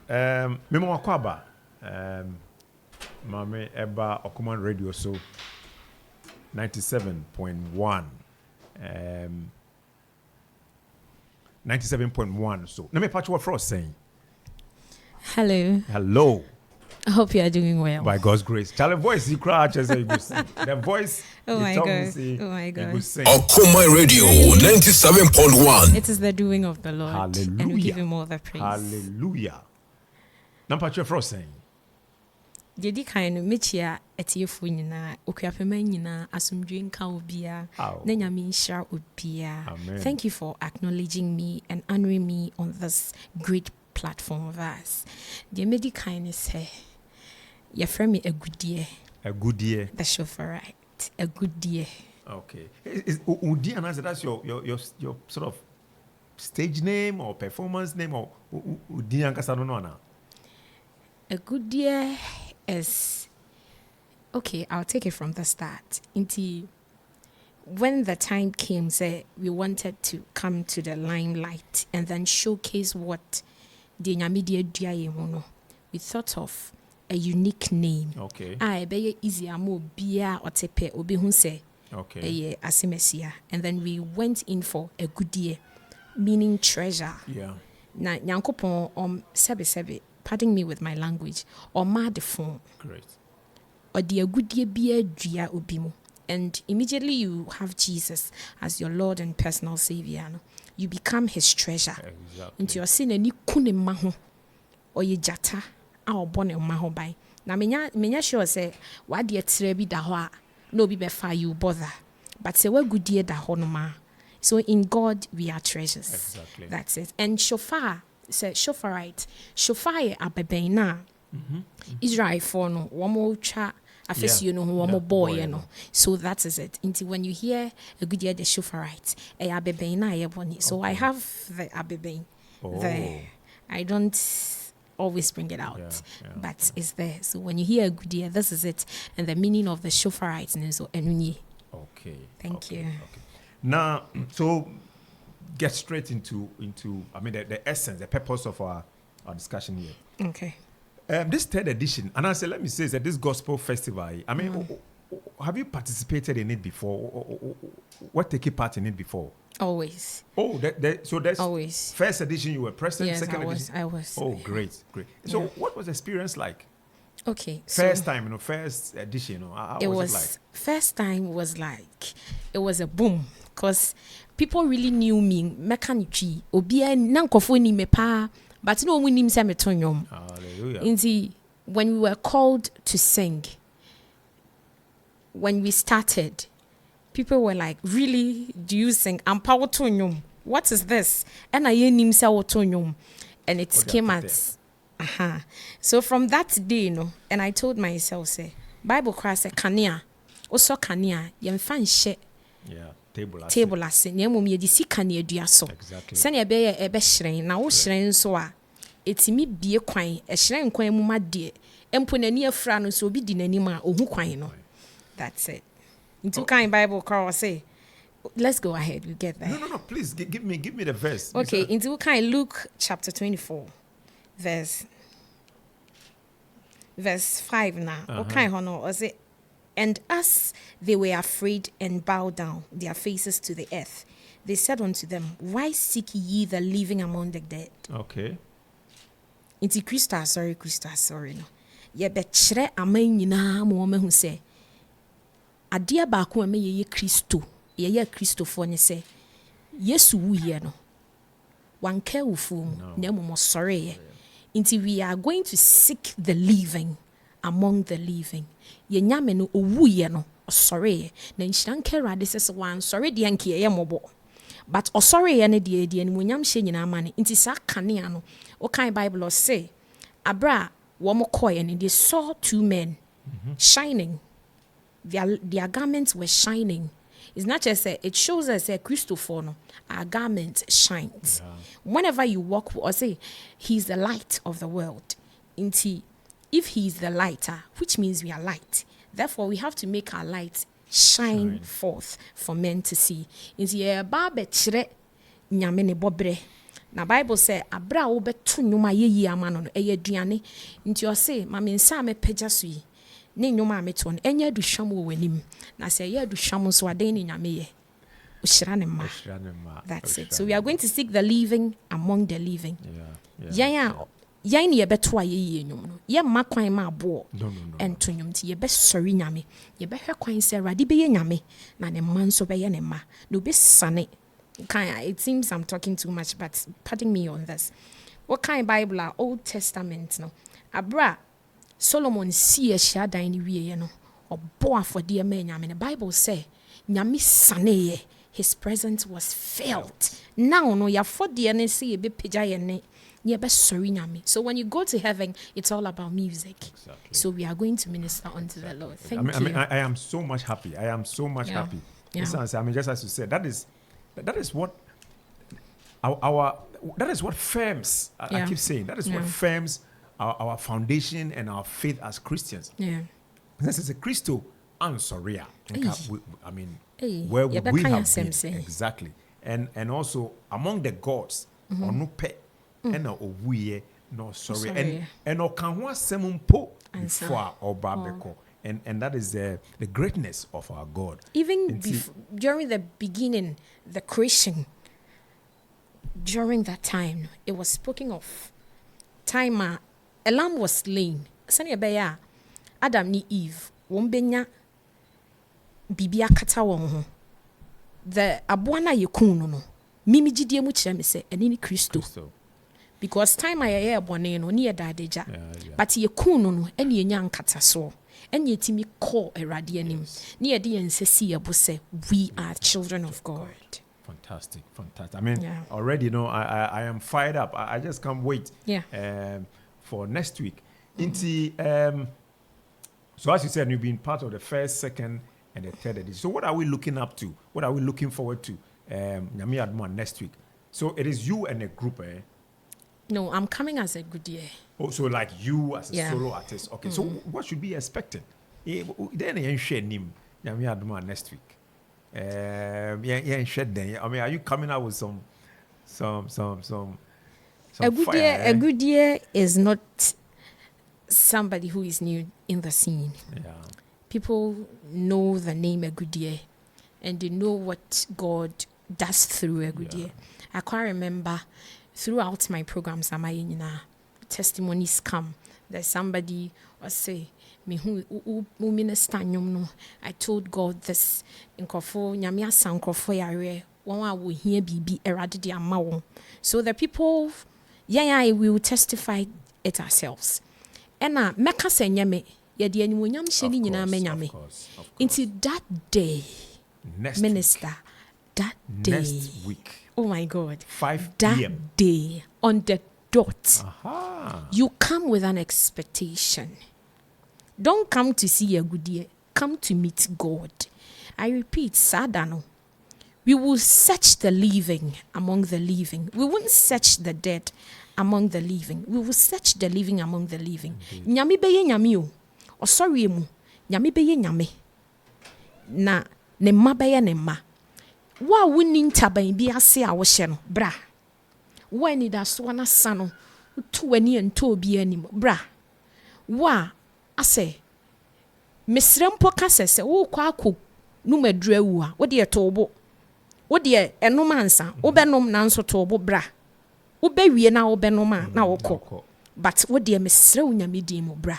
Memo Akwaba. Mame Eba Okoman Radio so 97.1. 97.1. So let me patch what Frost saying. Hello. I hope you are doing well. By God's grace. Tell the voice you cry just say the voice. Oh my God. Okoman Radio 97.1. It is the doing of the Lord. Hallelujah. And we give him all the praise. Hallelujah. Number 2 Frost saying. Dedi kind mechia etiefu nyina okuapema nyina asumdwe nka obia na nyame nhyira obia. Thank you for acknowledging me and honoring me on this great platform of us. The medi kind say your friend me Egude3. The chauffeur, right? Egude3. Okay. Is Udi and that's your sort of stage name or performance name or Udi and Casanona? Egude3 is okay. I'll take it from the start. When the time came, say we wanted to come to the limelight and then showcase what the Nyamidia we thought of a unique name. Okay. Be easy amo bia or tepe obi hun say. Okay. Asimesia. And then we went in for Egude3, meaning treasure. Yeah. Na nyankopon sebe. Pardon me with my language. Or ma de phone. Great. Or the Egude3 bia dria obimu. And immediately you have Jesus as your Lord and personal Savior. You become his treasure. Exactly. Into your sin and you kune maho. Or ye jata. Or born a maho by. Na menya sure say why the trebi da hoa no be befa you bother. But say we Egude3 da ho no ma. So in God we are treasures. Exactly. That's it. And shofar. Say shofarite. Shofar abeben na. Israel for no womo cha afes you know womo boy no. So that is it. Until when you hear Egude3 the shofarite, abeben na yeboni. So I have the abeben there. I don't always bring it out, but it's there. So when you hear Egude3, this is it, and the meaning of the shofarite and so enunye. Okay. Thank you. Okay. Now, so get straight into I mean the essence, the purpose of our discussion here. Okay. This third edition, and I say, let me say that this gospel festival, I mean, have you participated in it before? What taking part in it before? Always. Oh, so that's always. First edition you were present, yes, second edition? I was. Oh, great. So what was the experience like? Okay. First time, first edition, how was it like? First time was like, it was a boom. Because people really knew me, mechanici, obia nankofo ni me pa, but no one nim se metonyom. Hallelujah. When we were called to sing, when we started, people were like, really, do you sing? Ampa wotonyom. What is this? And I nim se wotonyom. And it came at So from that day, and I told myself, say, Bible class say kania, also kania, yemfa nhyɛ. Yeah. Table as in yamum ye sika ne adua so. Send ye be hyerɛn na wo hyerɛn so a etimi bie kwan e hyerɛn kwan mu ma de empo nani afra no so obi di nani ma ohu kwan no. That's it. Into kind Bible call say let's go ahead, we get there. No, please give me the verse. Okay, into kind Luke chapter 24 verse 5 now. Okay, hono or say, and as they were afraid and bowed down their faces to the earth, they said unto them, why seek ye the living among the dead? Okay. Inti Kristo Asore no. Ye bekyerɛ aman nyinaa mo hu sɛ adeɛ baako a me ye Kristo, ye Kristofo ne sɛ Yesu wuye no. Wanka wufu mu na mo sɔre ye. Inti we are going to seek the living among the living. Ye nyame no owuye no osore na nhyira nka Awurade sese wan sore de anka ye mobo but osore ye ne de no nyam hye nyina amane nti sa kanea no o kan Bible say abra wo mo koye ne they saw two men shining. Their garments were shining. It's not just it shows us a Christopher no our garment shines. Whenever you walk or say he's the light of the world. Inti if he is the lighter, which means we are light, therefore we have to make our light shine forth for men to see. Inti ba bekyerɛ nyame ne bobre Na Bible say abra wo beto nnwuma yeyi ama no eye aduane nti o say ma me nsa me pagya so yi ne nnwuma ameto no enya aduhwam wo wanim na say ye aduhwam so adan ni nyame ye ushira ne ma. That's it. So we are going to seek the living among the living. Yan ye beto ayeyi nnwum no ye ma kwan ma abo ento nnwum ti ye be sori nyame ye be hwe kwan se awade be ye nyame na ne man so be ye ne ma no be sane. It seems I'm talking too much, but pardon me on this. What kind of Bible are Old Testament no? Abra Solomon see a shadan ni wie no or boa for dear men. I mean the Bible say nyame sane his presence was felt. Now no ya for dear ne see be pija ye ne be sorry nyame. So when you go to heaven, it's all about music. Exactly. So we are going to minister unto the Lord. Thank you. I mean, I am so much happy. I am so much happy. Yeah. I mean, just as you said, that is what that is what firms. I keep saying that is what firms our foundation and our faith as Christians. Yeah, this is a Kristo Asore. I mean, where would we have been? Exactly, and also among the gods, onupe and obuye no sorry and okanwa semumpo before obabeko. And that is the greatness of our God. Even during the beginning, the creation, during that time, it was spoken of time a lamb was slain. Sani beya Adam ni Eve, wombenya bibia kata won. The abuana yekunu no. Mimi jidie mu kire me se eni ni Kristo. Because time aye abone no ni edadeja. But yekunu no eni enya nkata so. And yet me call a radianim. Near the NCC, we are children of God. Fantastic. I mean, already, you know, I am fired up. I just can't wait for next week. So as you said, you've been part of the first, second, and the third edition. So what are we looking up to? What are we looking forward to? Next week. So it is you and a group, eh? No, I'm coming as Egude. Oh, so like you as a solo artist. Okay, so what should we be expecting? Then you share him. Next week. I mean, are you coming out with some Egude is not somebody who is new in the scene. Yeah. People know the name Egude and they know what God does through Egude. Yeah. I can't remember throughout my programs, testimonies come. There's somebody or say, me who minister no. I told God this inkofo nyamia sankofo yare. One will hear bibi eradi di amawo. So the people, we will testify it ourselves. Ena meka se nyame ye di animu nyam sheli nyina me nyame. Into that day, minister, that day. Next week. Oh my God. 5 p.m. That day on the dot. You come with an expectation. Don't come to see Egude. Come to meet God. I repeat, Sadano. We will search the living among the living. We won't search the dead among the living. We will search the living among the living. Nyami beye nyami o. Osori mu. Nyami beye nyami. Na ne ma beye ne ma. Wa wuni ntaban bi ase a wo hye no bra wa ni da so na sa no to ani ento obi anim bra wa ase mesrempo ka sese wo kwa akọ numadru awu a wo de tobo wo de enom ansa wo benom na nso tobo bra wo bewie na wo benom a na wo kọ but wo de mesre unyame din mu bra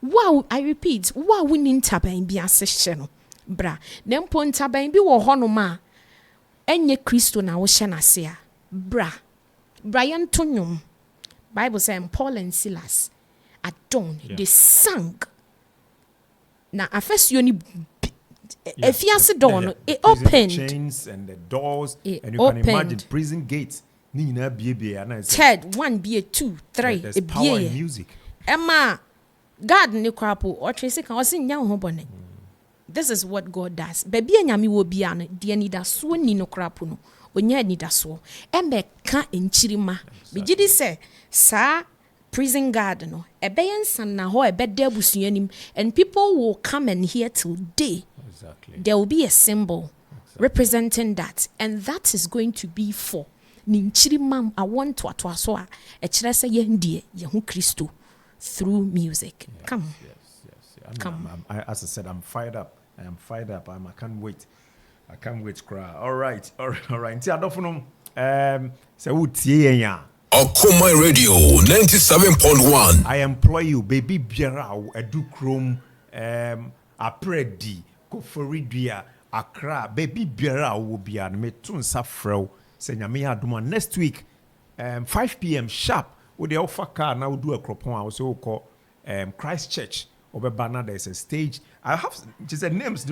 wa I repeat wa wuni ntaban bi ase hye no bra na mpo ntaban bi wo hono ma enye Kristo na wo hye na se a bra Brian Tonyum Bible says Paul and Silas at dawn they sang na afesio ni efiase dawn it opened chains and the doors and you can imagine prison gates ni nyina biebie na say Ted 1 be 2 3 there's power in music Emma God ni kwapo o twese kan o se nya ho bone. This is what God does. Baby anyame wo bia no de anida so ni no krapo no. Onya anida so. Embe ka enchirima. Bigidi se sa prison guard no. Ebeyensan na ho ebede abusuanim and people will come and hear today. Exactly. There will be a symbol representing that and that is going to be for ninchiri mam I want to so a e kire say ye ndie ye hu Kristo through music. Come. Yes. As I said, I'm fired up. I can't wait. I can't wait to cry. All right. Nti adofo say wo tie ya. Okoman Radio 97.1. I employ you, baby biara edu krom apredi koforidua Accra, baby biara wo bia me to nsa frɛw sɛ nyame ya adoma next week 5 p.m. sharp wo de offer car na wo do akropon a wo se wo kɔ Christ Church obeba na there is a stage. I have just names